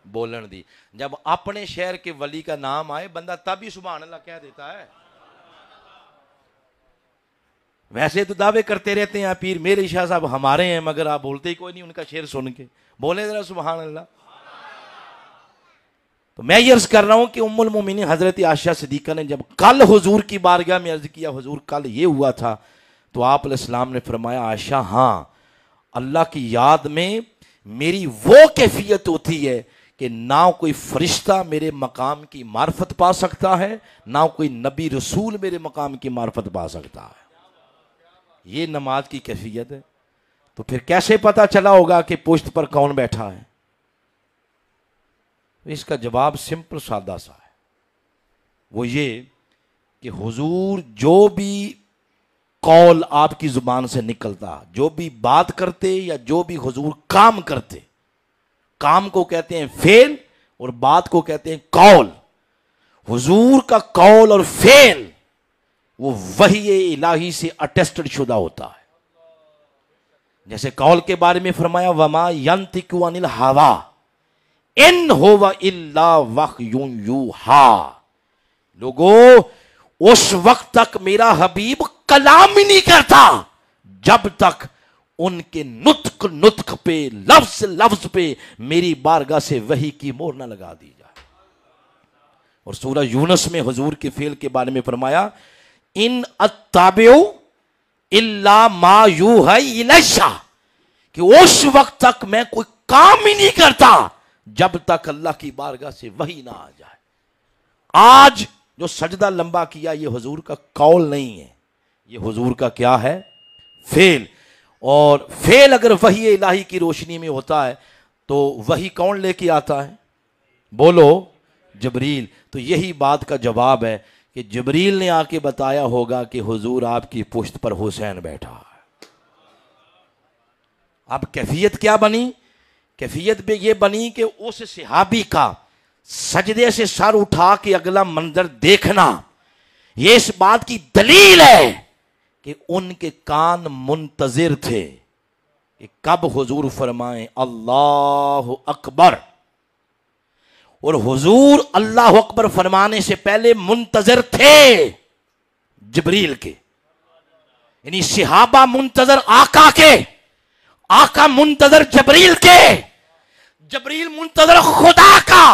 بولن دی۔ جب اپنے شہر کے ولی کا نام آئے بندہ تب ہی سبحان اللہ کہہ دیتا ہے، ویسے تو دعوے کرتے رہتے ہیں پیر میر علی شاہ صاحب ہمارے ہیں، مگر آپ بولتے ہی کوئی نہیں ان کا شعر سن کے، بولے ذرا سبحان اللہ۔ تو میں یہ عرض کر رہا ہوں کہ ام المومنین حضرت عائشہ صدیقہ نے جب کل حضور کی بارگاہ میں عرض کیا حضور کل یہ ہوا تھا، تو آپ علیہ السلام نے فرمایا عائشہ ہاں اللہ کی یاد میں میری وہ کیفیت ہوتی ہے کہ نہ کوئی فرشتہ میرے مقام کی معرفت پا سکتا ہے، نہ کوئی نبی رسول میرے مقام کی معرفت پا سکتا ہے۔ یہ نماز کی کیفیت ہے۔ تو پھر کیسے پتا چلا ہوگا کہ پشت پر کون بیٹھا ہے؟ اس کا جواب سمپل سادہ سا ہے، وہ یہ کہ حضور جو بھی قول آپ کی زبان سے نکلتا، جو بھی بات کرتے یا جو بھی حضور کام کرتے، کام کو کہتے ہیں فعل اور بات کو کہتے ہیں قول۔ حضور کا قول اور فعل وہ وحی الہی سے اٹیسٹڈ شدہ ہوتا ہے۔ جیسے قول کے بارے میں فرمایا وما ینطق عن الہوا ان هو الا وحی یوحی، لوگو اس وقت تک میرا حبیب کلام ہی نہیں کرتا جب تک ان کے نطق پہ لفظ پہ میری بارگاہ سے وحی کی مہر نہ لگا دی جائے۔ اور سورہ یونس میں حضور کے فعل کے بارے میں فرمایا ان اتبع الا ما یوحی الی، کہ اس وقت تک میں کوئی کام ہی نہیں کرتا جب تک اللہ کی بارگاہ سے وحی نہ آ جائے۔ آج جو سجدہ لمبا کیا یہ حضور کا قول نہیں ہے، یہ حضور کا کیا ہے؟ فعل۔ اور فعل اگر وحی الہی کی روشنی میں ہوتا ہے تو وحی کون لے کے آتا ہے؟ بولو جبریل۔ تو یہی بات کا جواب ہے کہ جبریل نے آ کے بتایا ہوگا کہ حضور آپ کی پشت پر حسین بیٹھا ہے۔ اب کیفیت کیا بنی؟ کیفیت بھی یہ بنی کہ اس صحابی کا سجدے سے سر اٹھا کے اگلا منظر دیکھنا یہ اس بات کی دلیل ہے کہ ان کے کان منتظر تھے کہ کب حضور فرمائیں اللہ اکبر، اور حضور اللہ اکبر فرمانے سے پہلے منتظر تھے جبریل کے، یعنی صحابہ منتظر آقا کے، آقا منتظر جبریل کے، جبریل منتظر خدا کا،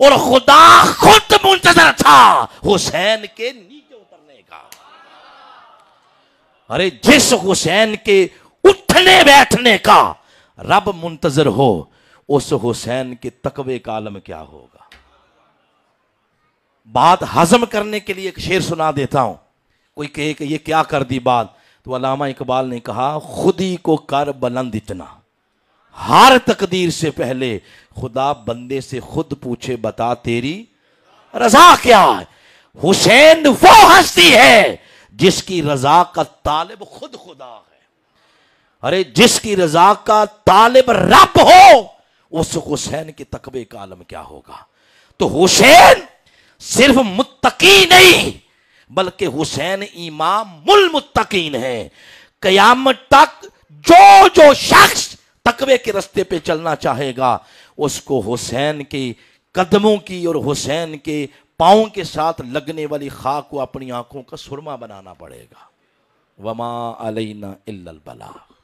اور خدا خود منتظر تھا حسین کے نیچے اترنے کا۔ ارے جس حسین کے اٹھنے بیٹھنے کا رب منتظر ہو اس حسین کے تقوی کا عالم کیا ہوگا؟ بات ہضم کرنے کے لیے ایک شعر سنا دیتا ہوں۔ کوئی کہے کہ یہ کیا کر دی بات، تو علامہ اقبال نے کہا خودی کو کر بلند اتنا، ہر تقدیر سے پہلے خدا بندے سے خود پوچھے بتا تیری رضا کیا ہے۔ حسین وہ ہستی ہے جس کی رضا کا طالب خود خدا ہے۔ ارے جس کی رضا کا طالب رب ہو اس حسین کے تقوی کا عالم کیا ہوگا؟ تو حسین صرف متقی نہیں بلکہ حسین امام المتقین ہے۔ قیامت تک جو شخص تقوی کے رستے پہ چلنا چاہے گا اس کو حسین کے قدموں کی اور حسین کے پاؤں کے ساتھ لگنے والی خاک کو اپنی آنکھوں کا سرما بنانا پڑے گا۔ وما علینا الا البلاغ۔